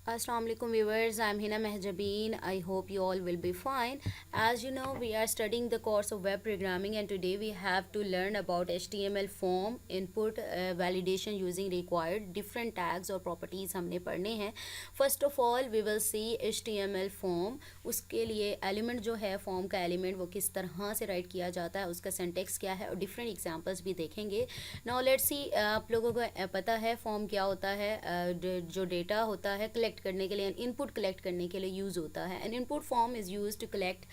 Assalamu alaikum viewers, I'm Hina Mehjabeen. I hope you all will be fine. As you know, we are studying the course of web programming and today we have to learn about HTML form, input, validation using required, different tags और properties हमने पढ़ने हैं. First of all, we will see HTML form. उसके लिए element जो है form का element वो किस तरह से write किया जाता है, उसका syntax क्या है और different examples भी देखेंगे. Now let's see, आप लोगों को पता है form क्या होता है, जो data होता है collect करने के लिए, इनपुट कलेक्ट करने के लिए यूज़ होता है. An input form is use to collect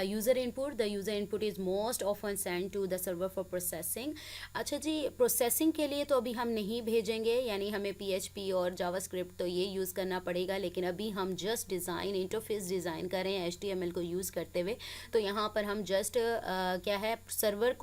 user input. The user input is most often send to the server for processing. अच्छा जी, प्रोसेसिंग के लिए तो अभी हम नहीं भेजेंगे, यानी हमें PHP और जावास्क्रिप्ट तो ये यूज़ करना पड़ेगा, लेकिन अभी हम जस्ट डिज़ाइन, इंटरफेस डिज़ाइन कर रहे हैं HTML को यूज़ करते हुए. तो यहाँ पर हम जस्ट क्या है, सर्वर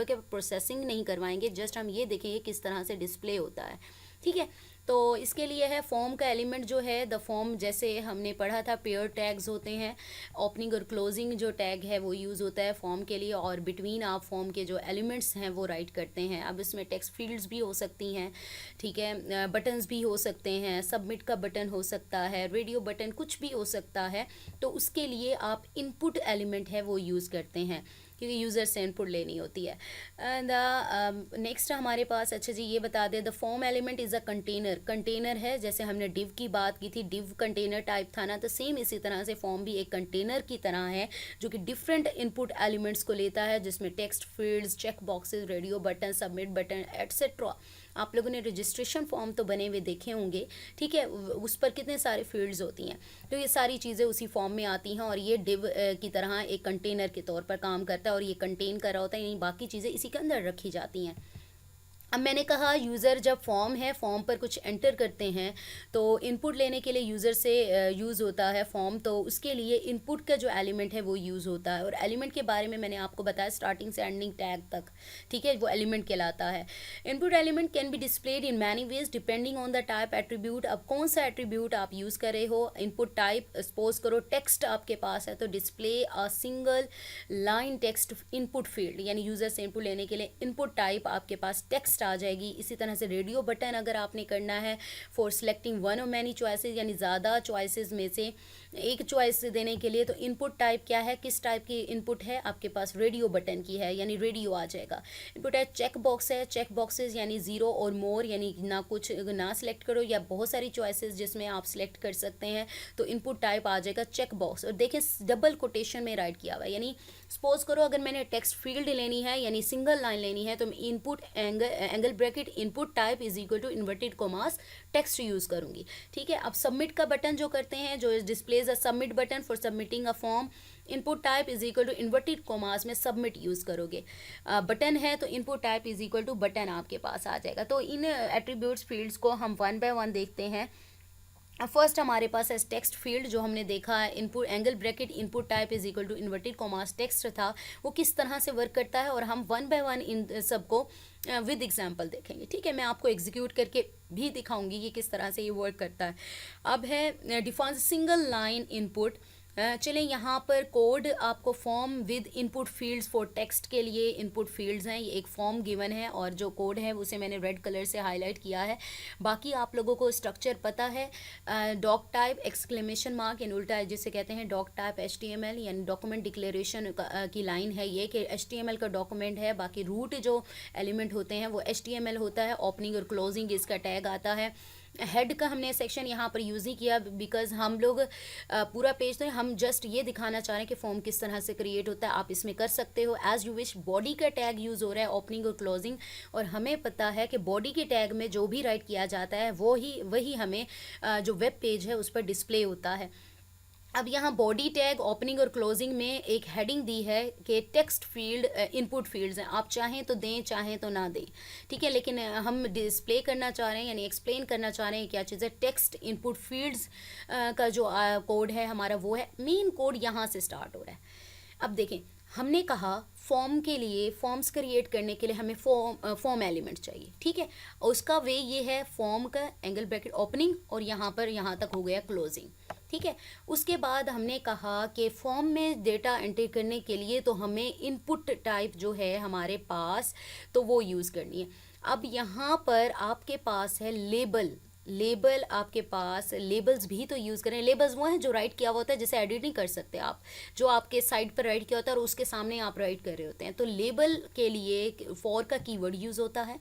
के प्रोसेसिंग नहीं करवाएंगे, जस्ट हम ये देखेंगे किस तरह से डिस्प्ले होता है. ठीक है, तो इसके लिए है फॉर्म का एलिमेंट जो है, द फॉर्म जैसे हमने पढ़ा था पेयर टैग्स होते हैं, ओपनिंग और क्लोजिंग जो टैग है वो यूज़ होता है फॉर्म के लिए, और बिटवीन आप फॉर्म के जो एलिमेंट्स हैं वो राइट करते हैं. अब इसमें टेक्स्ट फील्ड्स भी हो सकती हैं, ठीक है, बटन्स भी हो सकते हैं, सबमिट का बटन हो सकता है, रेडियो बटन, कुछ भी हो सकता है. तो उसके लिए आप इनपुट एलिमेंट है वो यूज़ करते हैं क्योंकि यूज़र से इनपुट लेनी होती है. नेक्स्ट हमारे पास, अच्छा जी ये बता दें, the form element is a container है. जैसे हमने डिव की बात की थी, डिव कंटेनर टाइप था ना, तो सेम इसी तरह से फॉर्म भी एक कंटेनर की तरह है जो कि डिफरेंट इनपुट एलिमेंट्स को लेता है, जिसमें text fields, check boxes, radio button, submit button etcetera. आप लोगों ने रजिस्ट्रेशन फॉर्म तो बने हुए देखे होंगे, ठीक है, उस पर कितने सारे फील्ड्स होती हैं. तो ये सारी चीज़ें उसी फॉर्म में आती हैं और ये डिव की तरह एक कंटेनर के तौर पर काम करता है और ये कंटेन कर रहा होता है, यानी बाकी चीज़ें इसी के अंदर रखी जाती हैं. अब मैंने कहा यूज़र जब फॉर्म है, फॉर्म पर कुछ एंटर करते हैं तो इनपुट लेने के लिए यूज़र से यूज़ होता है फॉर्म, तो उसके लिए इनपुट का जो एलिमेंट है वो यूज़ होता है. और एलिमेंट के बारे में मैंने आपको बताया स्टार्टिंग से एंडिंग टैग तक, ठीक है, वो एलिमेंट कहलाता है. Input element can be displayed in many ways depending on the type attribute. अब कौन सा एट्रीब्यूट आप यूज़ कर रहे हो. इनपुट टाइप, सपोज करो टेक्स्ट आपके पास है तो display a single line text input field, यानी यूज़र से इनपुट लेने के लिए इनपुट टाइप आपके पास टेक्स्ट आ जाएगी. इसी तरह से रेडियो बटन अगर आपने करना है फॉर सिलेक्टिंग वन और मैनी चॉइसेस, यानी ज़्यादा चॉइसेस में से एक चॉइस देने के लिए, तो इनपुट टाइप क्या है, किस टाइप की इनपुट है आपके पास, रेडियो बटन की है, यानी रेडियो आ जाएगा. इनपुट है चेक बॉक्स है, चेक बॉक्सेस यानी ज़ीरो और मोर, यानी ना कुछ ना सिलेक्ट करो या बहुत सारी चॉइसेस जिसमें आप सिलेक्ट कर सकते हैं, तो इनपुट टाइप आ जाएगा चेक बॉक्स. और देखिए डबल कोटेशन में राइट किया हुआ है, यानी सपोज करो अगर मैंने टेक्स्ट फील्ड लेनी है यानी सिंगल लाइन लेनी है तो मैं input angle bracket input type is equal to inverted commas text use करूँगी. ठीक है, अब सबमिट का बटन जो करते हैं, जो displays a submit button for submitting a form, input type is equal to inverted commas में सबमिट यूज़ करोगे. बटन है तो input type is equal to button आपके पास आ जाएगा. तो इन एट्रीब्यूट्स फील्ड्स को हम वन बाय वन देखते हैं. फर्स्ट हमारे पास है टेक्स्ट फील्ड, जो हमने देखा है input angle bracket input type is equal to inverted commas text था, वो किस तरह से वर्क करता है और हम वन बाय वन इन सबको विद एग्जांपल देखेंगे. ठीक है, मैं आपको एग्जीक्यूट करके भी दिखाऊंगी कि किस तरह से ये वर्क करता है. अब है डिफाइन सिंगल लाइन इनपुट. चलें, यहाँ पर कोड आपको form with input fields for text के लिए इनपुट फील्ड्स हैं, ये एक फॉर्म गिवन है और जो कोड है उसे मैंने रेड कलर से हाईलाइट किया है. बाकी आप लोगों को स्ट्रक्चर पता है. डॉक टाइप एक्सक्लेमेशन मार्क यानी उल्टा जिसे कहते हैं डॉक टाइप HTML, यानी डॉक्यूमेंट डिक्लेरेशन की लाइन है ये कि HTML का डॉक्यूमेंट है. बाकी रूट जो एलिमेंट होते हैं वो HTML होता है. ओपनिंग और क्लोजिंग इसका टैग आता है. हेड का हमने सेक्शन यहाँ पर यूज़ नहीं किया बिकॉज हम लोग पूरा पेज तो हम जस्ट ये दिखाना चाह रहे हैं कि फॉर्म किस तरह से क्रिएट होता है. आप इसमें कर सकते हो एज यू विश. बॉडी का टैग यूज़ हो रहा है ओपनिंग और क्लोजिंग, और हमें पता है कि बॉडी के टैग में जो भी राइट किया जाता है वही हमें जो वेब पेज है उस पर डिस्प्ले होता है. अब यहाँ बॉडी टैग ओपनिंग और क्लोजिंग में एक हेडिंग दी है कि टेक्स्ट फील्ड इनपुट फील्ड्स हैं. आप चाहें तो दें, चाहें तो ना दें, ठीक है, लेकिन हम डिस्प्ले करना चाह रहे हैं यानी एक्सप्लेन करना चाह रहे हैं क्या चीज़ है. टेक्स्ट इनपुट फील्ड्स का जो कोड है हमारा वो है, मेन कोड यहाँ से स्टार्ट हो रहा है. अब देखें, हमने कहा फॉर्म के लिए, फॉर्म्स क्रिएट करने के लिए हमें फॉर्म एलिमेंट चाहिए. ठीक है, उसका वे ये है फॉर्म का एंगल ब्रैकेट ओपनिंग और यहाँ पर यहाँ तक हो गया क्लोजिंग. ठीक है, उसके बाद हमने कहा कि फॉर्म में डेटा एंटर करने के लिए तो हमें इनपुट टाइप जो है हमारे पास तो वो यूज़ करनी है. अब यहाँ पर आपके पास है लेबल. लेबल आपके पास, लेबल्स भी तो यूज़ करें। लेबल्स वो हैं जो राइट किया हुआ होता है, जैसे एडिट नहीं कर सकते आप, जो आपके साइड पर राइट किया होता है और उसके सामने आप राइट कर रहे होते हैं। तो लेबल के लिए फॉर का कीवर्ड यूज़ होता है,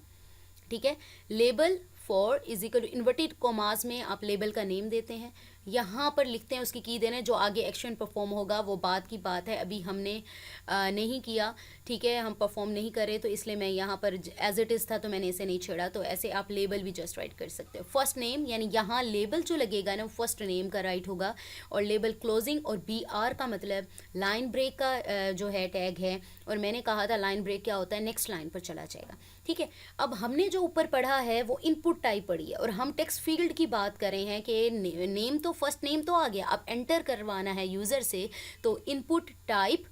ठीक है। Label for is equal to inverted commas में आप लेबल का नेम देते हैं, यहाँ पर लिखते हैं उसकी की देना है, जो आगे एक्शन परफॉर्म होगा वो बात की बात है, अभी हमने नहीं किया, ठीक है, हम परफॉर्म नहीं करें, तो इसलिए मैं यहाँ पर एज इट इज़ था तो मैंने इसे नहीं छेड़ा। तो ऐसे आप लेबल भी जस्ट राइट कर सकते हो। फर्स्ट नेम यानी यहाँ लेबल जो लगेगा ना वो फर्स्ट नेम का राइट होगा, और लेबल क्लोजिंग और BR का मतलब लाइन ब्रेक का जो है टैग है, और मैंने कहा था लाइन ब्रेक क्या होता है, नेक्स्ट लाइन पर चला जाएगा, ठीक है। अब हमने जो ऊपर पढ़ा है वो इनपुट टाइप पढ़ी है, और हम टेक्स्ट फील्ड की बात कर रहे हैं कि नेम तो फर्स्ट नेम तो आ गया, अब एंटर करवाना है यूज़र से, तो input type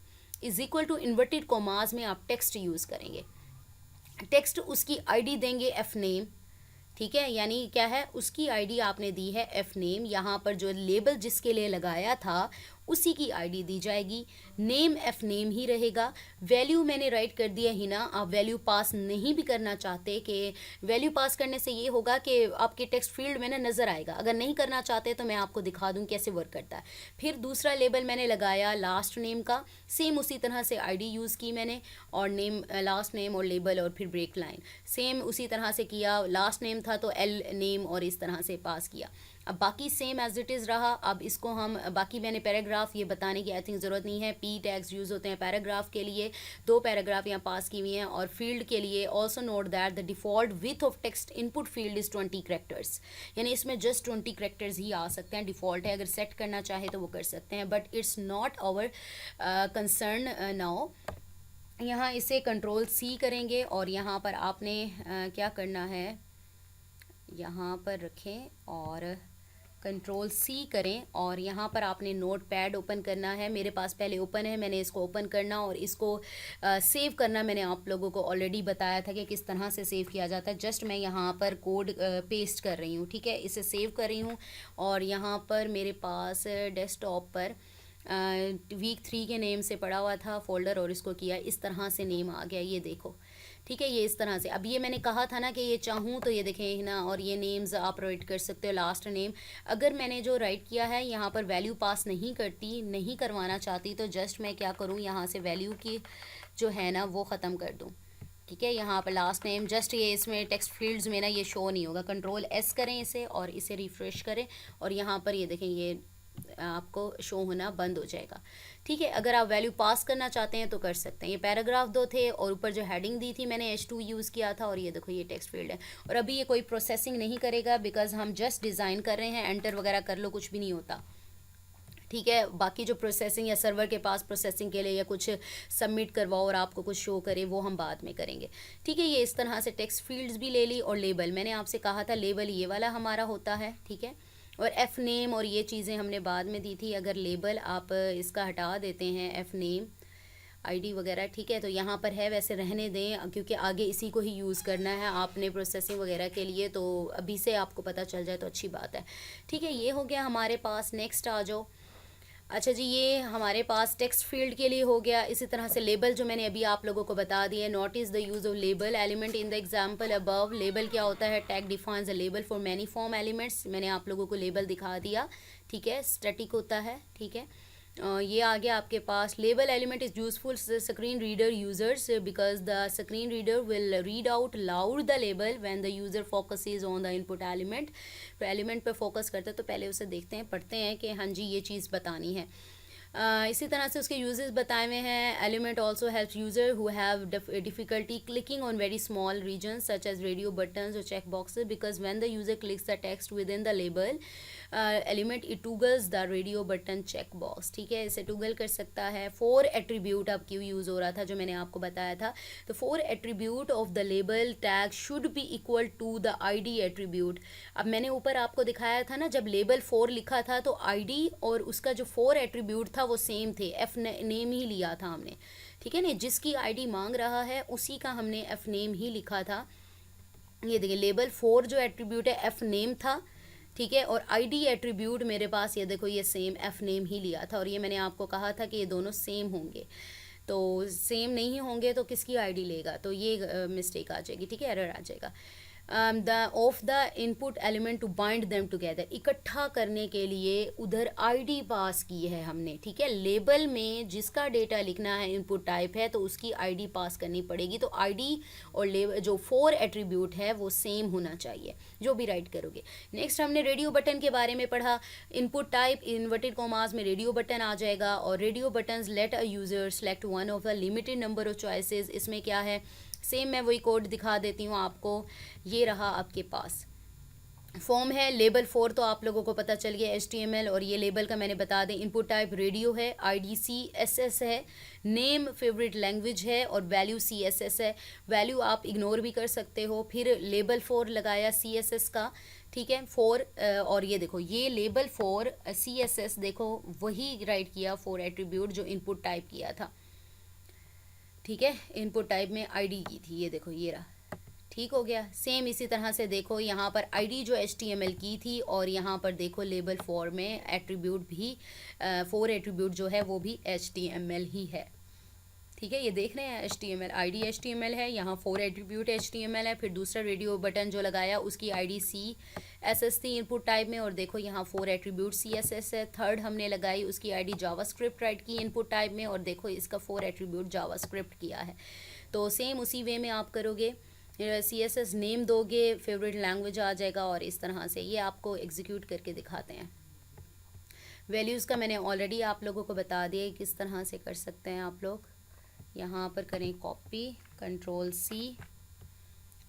is equal to inverted commas में आप टेक्स्ट यूज़ करेंगे। टेक्स्ट उसकी आईडी देंगे एफ नेम, ठीक है, यानी क्या है, उसकी आईडी आपने दी है एफ नेम, यहाँ पर जो लेबल जिसके लिए लगाया था उसी की आईडी दी जाएगी, नेम एफ नेम ही रहेगा। वैल्यू मैंने राइट कर दिया ही ना, आप वैल्यू पास नहीं भी करना चाहते, कि वैल्यू पास करने से ये होगा कि आपके टेक्स्ट फील्ड में ना नज़र आएगा, अगर नहीं करना चाहते तो मैं आपको दिखा दूँ कैसे वर्क करता है। फिर दूसरा लेबल मैंने लगाया लास्ट नेम का, सेम उसी तरह से आईडी यूज़ की मैंने, और नेम लास्ट नेम और लेबल और फिर ब्रेक लाइन सेम उसी तरह से किया, लास्ट नेम था तो एल नेम और इस तरह से पास किया। अब बाकी सेम एज इट इज़ रहा। अब इसको हम बाकी मैंने पैराग्राफ ये बताने की आई थिंक ज़रूरत नहीं है, पी टैग्स यूज़ होते हैं पैराग्राफ के लिए, 2 पैराग्राफ यहाँ पास की हुई हैं। और फील्ड के लिए also note that the default width of text input field is 20 characters, यानी इसमें जस्ट 20 करेक्टर्स ही आ सकते हैं, डिफ़ॉल्ट है, अगर सेट करना चाहे तो वो कर सकते हैं, but it's not our concern now. यहाँ इसे कंट्रोल C करेंगे, और यहाँ पर आपने क्या करना है, यहाँ पर रखें और कंट्रोल C करें, और यहाँ पर आपने नोट पैड ओपन करना है, मेरे पास पहले ओपन है, मैंने इसको ओपन करना और इसको सेव करना। मैंने आप लोगों को ऑलरेडी बताया था कि किस तरह से सेव किया जाता है, जस्ट मैं यहाँ पर कोड पेस्ट कर रही हूँ, ठीक है, इसे सेव कर रही हूँ। और यहाँ पर मेरे पास डेस्कटॉप पर वीक 3 के नेम से पड़ा हुआ था फोल्डर, और इसको किया इस तरह से नेम आ गया, ये देखो, ठीक है, ये इस तरह से। अब ये मैंने कहा था ना कि ये चाहूँ तो ये देखें ना, और ये नेम्स आप राइट कर सकते हो, लास्ट नेम। अगर मैंने जो राइट किया है यहाँ पर वैल्यू पास नहीं करती, नहीं करवाना चाहती, तो जस्ट मैं क्या करूँ, यहाँ से वैल्यू की जो है ना वो ख़त्म कर दूँ, ठीक है। यहाँ पर लास्ट नेम जस्ट ये इसमें टेक्स्ट फील्ड्स में ना ये शो नहीं होगा, कंट्रोल S करें इसे और इसे रिफ़्रेश करें, और यहाँ पर ये देखें ये आपको शो होना बंद हो जाएगा, ठीक है। अगर आप वैल्यू पास करना चाहते हैं तो कर सकते हैं। ये पैराग्राफ 2 थे, और ऊपर जो हेडिंग दी थी मैंने H2 यूज़ किया था, और ये देखो ये टेक्स्ट फील्ड है। और अभी ये कोई प्रोसेसिंग नहीं करेगा, बिकॉज हम जस्ट डिज़ाइन कर रहे हैं, एंटर वगैरह कर लो कुछ भी नहीं होता, ठीक है। बाकी जो प्रोसेसिंग या सर्वर के पास प्रोसेसिंग के लिए या कुछ सबमिट करवाओ और आपको कुछ शो करे, वो हम बाद में करेंगे, ठीक है। ये इस तरह से टेक्स्ट फील्ड्स भी ले ली, और लेबल मैंने आपसे कहा था लेबल ये वाला हमारा होता है, ठीक है। और एफ नेम और ये चीज़ें हमने बाद में दी थी। अगर लेबल आप इसका हटा देते हैं, एफ नेम आईडी वगैरह, ठीक है, तो यहाँ पर है, वैसे रहने दें, क्योंकि आगे इसी को ही यूज़ करना है आपने प्रोसेसिंग वगैरह के लिए, तो अभी से आपको पता चल जाए तो अच्छी बात है, ठीक है। ये हो गया हमारे पास। नेक्स्ट आ जाओ। अच्छा जी, ये हमारे पास टेक्स्ट फील्ड के लिए हो गया। इसी तरह से लेबल जो मैंने अभी आप लोगों को बता दिया, notice the use of label element in the example above. Label क्या होता है, tag defines a label for many form elements, मैंने आप लोगों को लेबल दिखा दिया, ठीक है, स्टैटिक होता है, ठीक है। ये आ गया आपके पास। Label element is useful screen reader users because the screen reader will read out loud the label when the user focus is on the input element. तो एलिमेंट पे फोकस करते हैं तो पहले उसे देखते हैं, पढ़ते हैं कि हाँ जी ये चीज़ बतानी है। इसी तरह से उसके यूजेस बताए हुए हैं। Element also help user who have difficulty clicking on very small region such as radio buttons और check boxes, because when the user clicks the text within the label element it toggles the radio button check box, ठीक है, इसे toggle कर सकता है। 4 attribute अब क्यों use हो रहा था जो मैंने आपको बताया था, तो 4 attribute of the label tag should be equal to the ID attribute. अब मैंने ऊपर आपको दिखाया था ना, जब लेबल 4 लिखा था तो ID और उसका जो 4 एट्रीब्यूट था वो सेम थे, एफ नेम ही लिया था हमने, ठीक है ना, जिसकी ID मांग रहा है उसी का हमने एफ नेम ही लिखा था। ये देखिए लेबल 4 जो एट्रीब्यूट है एफ नेम था, ठीक है, और ID एट्रीब्यूट मेरे पास ये देखो ये सेम एफ नेम ही लिया था, और ये मैंने आपको कहा था कि ये दोनों सेम होंगे, तो सेम नहीं होंगे तो किसकी ID लेगा, तो ये मिस्टेक आ जाएगी, ठीक है, एरर आ जाएगा। The of the input element to bind them together, इकट्ठा करने के लिए उधर आईडी पास की है हमने, ठीक है। लेबल में जिसका डेटा लिखना है इनपुट टाइप है तो उसकी आईडी पास करनी पड़ेगी, तो आईडी और लेबल जो 4 एट्रीब्यूट है वो सेम होना चाहिए जो भी राइट करोगे। नेक्स्ट हमने रेडियो बटन के बारे में पढ़ा। इनपुट टाइप इन्वर्टेड कॉमास में रेडियो बटन आ जाएगा, और radio buttons let a user select one of the limited number of choices. इसमें क्या है, सेम मैं वही कोड दिखा देती हूँ आपको। ये रहा आपके पास फॉर्म है। लेबल 4 तो आप लोगों को पता चल गया HTML, और ये लेबल का मैंने बता दें। इनपुट टाइप रेडियो है, ID CSS है, नेम फेवरेट लैंग्वेज है, और वैल्यू CSS है। वैल्यू आप इग्नोर भी कर सकते हो। फिर लेबल 4 लगाया CSS का, ठीक है 4, और ये देखो ये लेबल 4 CSS देखो वही राइट किया 4 एट्रीब्यूट जो इनपुट टाइप किया था, ठीक है। इनपुट टाइप में ID की थी, ये देखो ये रहा, ठीक हो गया। सेम इसी तरह से देखो यहाँ पर ID जो HTML की थी, और यहाँ पर देखो लेबल 4 में एट्रीब्यूट भी 4 एट्रीब्यूट जो है वो भी HTML ही है, ठीक है। ये देख रहे हैं HTML, ID HTML है, यहाँ 4 एट्रीब्यूट HTML है। फिर दूसरा रेडियो बटन जो लगाया उसकी ID CSS थी इनपुट टाइप में, और देखो यहाँ 4 एट्रीब्यूट CSS है। थर्ड हमने लगाई उसकी ID जावास्क्रिप्ट राइट की इनपुट टाइप में, और देखो इसका 4 एट्रीब्यूट जावास्क्रिप्ट किया है। तो सेम उसी वे में आप करोगे, CSS नेम दोगे, फेवरेट लैंग्वेज आ जाएगा, और इस तरह से ये आपको एग्जीक्यूट करके दिखाते हैं। वैल्यूज़ का मैंने ऑलरेडी आप लोगों को बता दिया किस तरह से कर सकते हैं आप लोग। यहाँ पर करें कॉपी, Ctrl+C,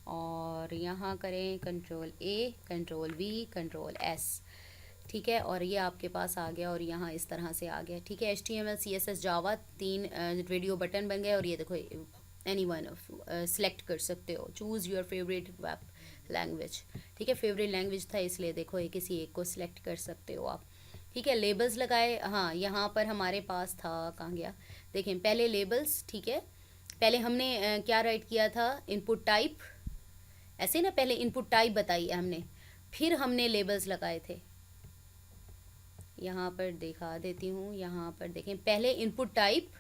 और यहाँ करें Ctrl+A, Ctrl+V, Ctrl+S, ठीक है। और ये आपके पास आ गया, और यहाँ इस तरह से आ गया, ठीक है। HTML CSS जावा 3 रेडियो बटन बन गए। और ये देखो एनी वन सेलेक्ट कर सकते हो, choose your favourite web language, ठीक है। फेवरेट लैंग्वेज था इसलिए देखो ये किसी एक को सिलेक्ट कर सकते हो आप, ठीक है। लेबल्स लगाए, हाँ यहाँ पर हमारे पास था, कहाँ गया, देखें पहले लेबल्स, ठीक है। पहले हमने क्या राइट किया था, इनपुट टाइप, ऐसे ना पहले इनपुट टाइप बताई है हमने, फिर हमने लेबल्स लगाए थे। यहाँ पर दिखा देती हूँ, यहाँ पर देखें पहले इनपुट टाइप,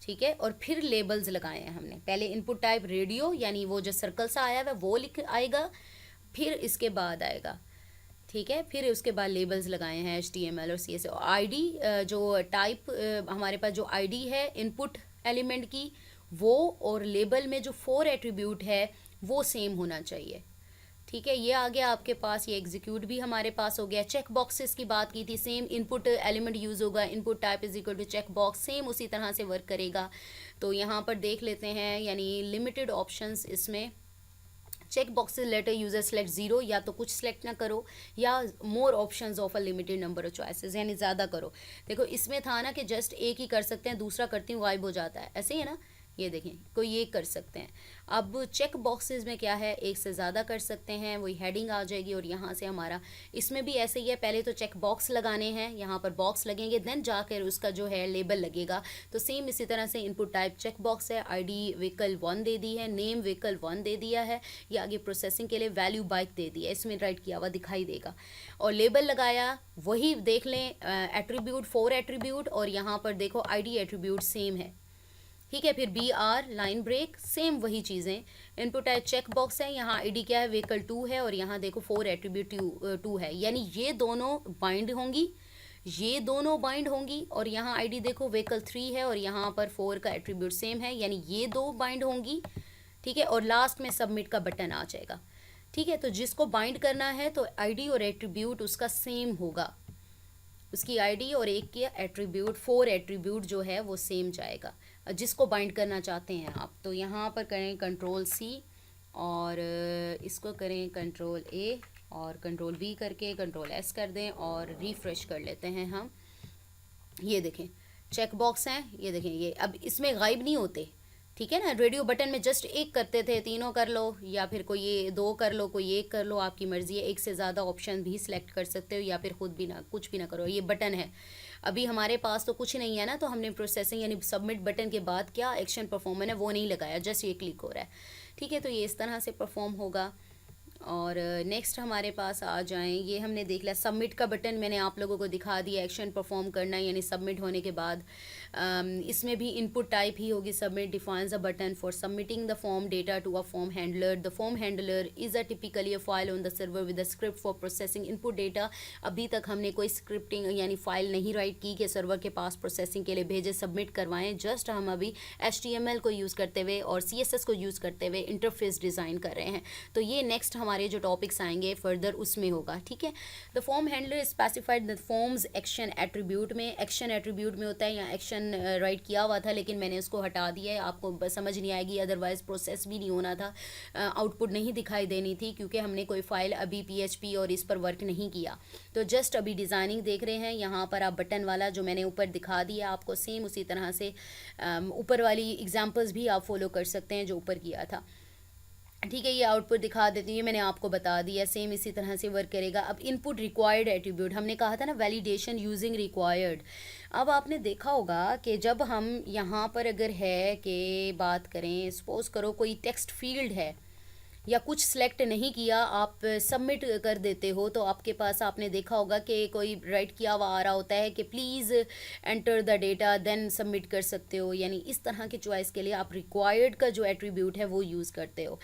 ठीक है, और फिर लेबल्स लगाए हैं हमने। पहले इनपुट टाइप रेडियो, यानी वो जो सर्कल सा आया हुआ है वो लिख आएगा, फिर इसके बाद आएगा, ठीक है। फिर उसके बाद लेबल्स लगाए हैं HTML और CSS। और ID जो टाइप हमारे पास जो ID है इनपुट एलिमेंट की, वो और लेबल में जो 4 एट्रीब्यूट है वो सेम होना चाहिए, ठीक है। ये आ गया आपके पास, ये एग्जीक्यूट भी हमारे पास हो गया। चेक बॉक्सेस की बात की थी, सेम इनपुट एलिमेंट यूज़ होगा, input type is equal to check box, same उसी तरह से वर्क करेगा। तो यहाँ पर देख लेते हैं, यानी लिमिटेड ऑप्शंस इसमें check boxes let a user select 0, या तो कुछ सेलेक्ट ना करो, या more options of a limited number of choices, यानी ज़्यादा करो। देखो इसमें था ना कि जस्ट एक ही कर सकते हैं, दूसरा करती हूँ गायब हो जाता है, ऐसे ही है ना। ये देखें कोई ये कर सकते हैं। अब चेक बॉक्सेस में क्या है, एक से ज़्यादा कर सकते हैं, वही हेडिंग आ जाएगी, और यहाँ से हमारा इसमें भी ऐसे ही है, पहले तो चेक बॉक्स लगाने हैं, यहाँ पर बॉक्स लगेंगे, देन जाकर उसका जो है लेबल लगेगा। तो सेम इसी तरह से इनपुट टाइप चेक बॉक्स है, ID व्हीकल 1 दे दी है, नेम व्हीकल 1 दे दिया है, ये आगे प्रोसेसिंग के लिए वैल्यू बाइक दे दी है, इसमें राइट किया हुआ दिखाई देगा। और लेबल लगाया, वही देख लें एट्रीब्यूट 4 एट्रीब्यूट, और यहाँ पर देखो ID एट्रीब्यूट सेम है, ठीक है। फिर BR लाइन ब्रेक, सेम वही चीज़ें। इनपुट टाइप चेक बॉक्स है, यहाँ ID क्या है, व्हीकल 2 है, और यहाँ देखो 4 एट्रीब्यूट 2 है, यानी ये दोनों बाइंड होंगी, ये दोनों बाइंड होंगी। और यहाँ ID देखो व्हीकल 3 है, और यहाँ पर 4 का एट्रीब्यूट सेम है, यानी ये दो बाइंड होंगी, ठीक है। और लास्ट में सबमिट का बटन आ जाएगा, ठीक है। तो जिसको बाइंड करना है तो ID और एट्रीब्यूट उसका सेम होगा, उसकी ID और एक की एट्रीब्यूट 4 एट्रीब्यूट जो है वो सेम जाएगा, जिसको बाइंड करना चाहते हैं आप। तो यहाँ पर करें Ctrl+C, और इसको करें Ctrl+A, और Ctrl+V करके Ctrl+S कर दें, और रिफ़्रेश कर लेते हैं हम। ये देखें चेक बॉक्स हैं, ये देखें ये अब इसमें गायब नहीं होते, ठीक है ना। रेडियो बटन में जस्ट एक करते थे, तीनों कर लो, या फिर कोई ये 2 कर लो, कोई एक कर लो, आपकी मर्ज़ी है। एक से ज़्यादा ऑप्शन भी सिलेक्ट कर सकते हो, या फिर खुद भी ना कुछ भी ना करो। ये बटन है, अभी हमारे पास तो कुछ नहीं है ना, तो हमने प्रोसेसिंग यानी सबमिट बटन के बाद क्या एक्शन परफॉर्म है वो नहीं लगाया, जस्ट ये क्लिक हो रहा है, ठीक है। तो ये इस तरह से परफॉर्म होगा। और नेक्स्ट हमारे पास आ जाएं, ये हमने देख लिया सबमिट का बटन मैंने आप लोगों को दिखा दिया, एक्शन परफॉर्म करना यानी सबमिट होने के बाद इसमें भी इनपुट टाइप ही होगी submit, defines a button for submitting the form data to a form handler. The form handler is a typically a file on the server with a script for processing input data. अभी तक हमने कोई scripting यानी file नहीं right की कि server के पास processing के लिए भेजे, सबमिट करवाएं। जस्ट हम अभी HTML को यूज़ करते हुए और CSS को यूज़ करते हुए इंटरफेस डिज़ाइन कर रहे हैं। तो ये नेक्स्ट हमारे जो टॉपिक्स आएंगे फर्दर उसमें होगा, ठीक है। The form handler specified the forms action attribute में, एक्शन एट्रीब्यूट में होता है, या एक्शन राइट किया हुआ था लेकिन मैंने उसको हटा दिया है, आपको समझ नहीं आएगी, अदरवाइज प्रोसेस भी नहीं होना था, आउटपुट नहीं दिखाई देनी थी क्योंकि हमने कोई फाइल अभी PHP और इस पर वर्क नहीं किया। तो जस्ट अभी डिज़ाइनिंग देख रहे हैं, यहाँ पर आप बटन वाला जो मैंने ऊपर दिखा दिया आपको सेम उसी तरह से ऊपर वाली एग्जांपल्स भी आप फॉलो कर सकते हैं जो ऊपर किया था, ठीक है। ये आउटपुट दिखा देती है, मैंने आपको बता दिया, सेम इसी तरह से वर्क करेगा। अब इनपुट रिक्वायर्ड एट्रीब्यूट, हमने कहा था ना वैलिडेशन यूजिंग रिक्वायर्ड। अब आपने देखा होगा कि जब हम यहाँ पर अगर है कि बात करें, सपोज करो कोई टेक्स्ट फील्ड है या कुछ सिलेक्ट नहीं किया, आप सबमिट कर देते हो, तो आपके पास आपने देखा होगा कि कोई राइट किया हुआ आ रहा होता है कि please enter the data then submit कर सकते हो, यानी इस तरह की चॉइस के लिए आप रिक्वायर्ड का जो एट्रीब्यूट है वो यूज़ करते हो।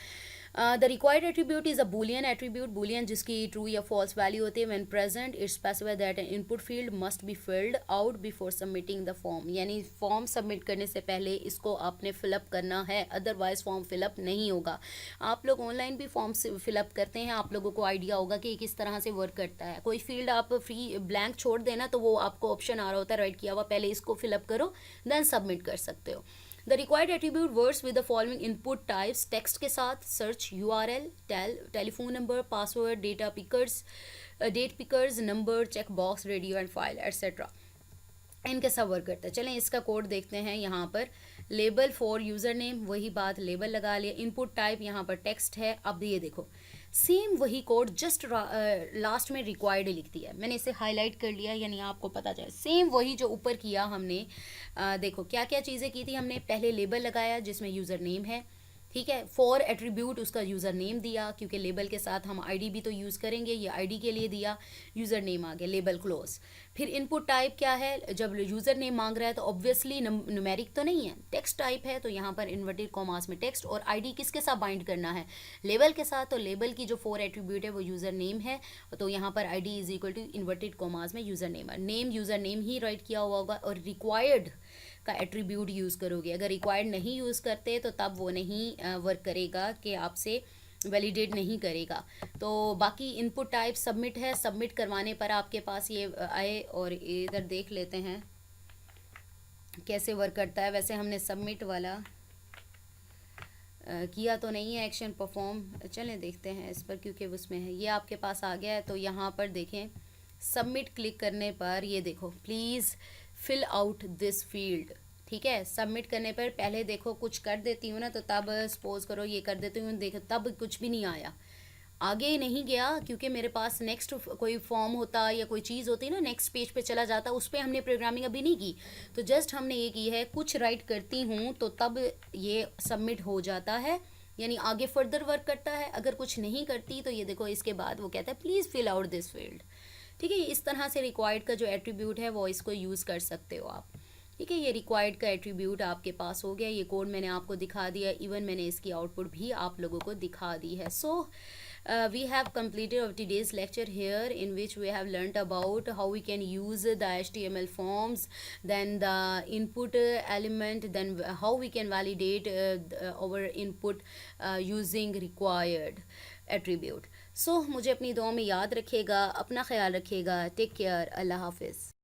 The required attribute is a Boolean attribute, Boolean जिसकी ट्रू या फॉल्स वैल्यू होती है। When present it specify that N input field must be filled out before submitting the form, यानी फॉर्म सबमिट करने से पहले इसको आपने फिलअप करना है, अदरवाइज फॉर्म फिलअप नहीं होगा। आप लोग ऑनलाइन भी फॉर्म फिलअप करते हैं, आप लोगों को आइडिया होगा कि किस तरह से वर्क करता है। कोई फील्ड आप फ्री ब्लैंक छोड़ देना तो वो आपको ऑप्शन आ रहा होता है राइट किया हुआ, पहले इसको फिलअप करो देन सबमिट कर सकते हो। The required attribute words with the following input types, text के साथ search, URL, telephone number, password, data pickers, date pickers, number, check box, radio and file etcetera, इनके सब वर्क करते हैं। चलें इसका कोड देखते हैं। यहाँ पर लेबल फॉर यूज़र नेम, वही बात, लेबल लगा लिया। इनपुट टाइप यहाँ पर टेक्स्ट है। अब ये देखो सेम वही कोड, जस्ट लास्ट में रिक्वायर्ड लिख दिया, मैंने इसे हाईलाइट कर लिया यानी आपको पता चले। सेम वही जो ऊपर किया हमने, देखो क्या क्या चीज़ें की थी हमने। पहले लेबल लगाया जिसमें यूज़र नेम है, ठीक है। फॉर एट्रीब्यूट उसका यूज़र नेम दिया क्योंकि लेबल के साथ हम ID भी तो यूज़ करेंगे, ये ID के लिए दिया, यूज़र नेम आ गया, लेबल क्लोज। फिर इनपुट टाइप क्या है, जब यूज़र नेम मांग रहा है तो ऑब्वियसली न्यूमेरिक तो नहीं है, टेक्स्ट टाइप है, तो यहाँ पर इन्वर्टेड कॉमास में टेक्स्ट, और ID किसके साथ बाइंड करना है, लेबल के साथ। तो लेबल की जो फॉर एट्रीब्यूट है वो यूज़र नेम है, तो यहाँ पर ID is equal to inverted commas में user name, name user name ही राइट किया हुआ होगा। और रिक्वायर्ड का एट्रीब्यूट यूज़ करोगे, अगर रिक्वायर्ड नहीं यूज़ करते तो तब वो नहीं वर्क करेगा कि आपसे वैलिडेट नहीं करेगा। तो बाकी इनपुट टाइप सबमिट है, सबमिट करवाने पर आपके पास ये आए, और इधर देख लेते हैं कैसे वर्क करता है। वैसे हमने सबमिट वाला किया तो नहीं है एक्शन परफॉर्म, चलें देखते हैं इस पर क्योंकि उसमें है, ये आपके पास आ गया है। तो यहाँ पर देखें सबमिट क्लिक करने पर ये देखो please fill out this field, ठीक है। सबमिट करने पर पहले देखो कुछ कर देती हूँ ना, तो तब सपोज करो ये कर देती हूँ, देखो तब कुछ भी नहीं आया, आगे नहीं गया क्योंकि मेरे पास नेक्स्ट कोई फॉर्म होता या कोई चीज़ होती ना, नेक्स्ट पेज पे चला जाता, उस पर हमने प्रोग्रामिंग अभी नहीं की। तो जस्ट हमने ये की है, कुछ राइट करती हूँ तो तब ये सबमिट हो जाता है, यानी आगे फर्दर वर्क करता है। अगर कुछ नहीं करती तो ये देखो इसके बाद वो कहता है please fill out this field, ठीक है। इस तरह से रिक्वायर्ड का जो एट्रीब्यूट है वो इसको यूज़ कर सकते हो आप, ठीक है। ये रिक्वायर्ड का एट्रीब्यूट आपके पास हो गया, ये कोड मैंने आपको दिखा दिया, इवन मैंने इसकी आउटपुट भी आप लोगों को दिखा दी है। सो we have completed of today's lecture here, in which we have learnt about how we can use the HTML forms, then the input element, then how we can validate our input using required attribute. So मुझे अपनी दुआ में याद रखिएगा, अपना ख्याल रखिएगा, take care, अल्लाह हाफिज़।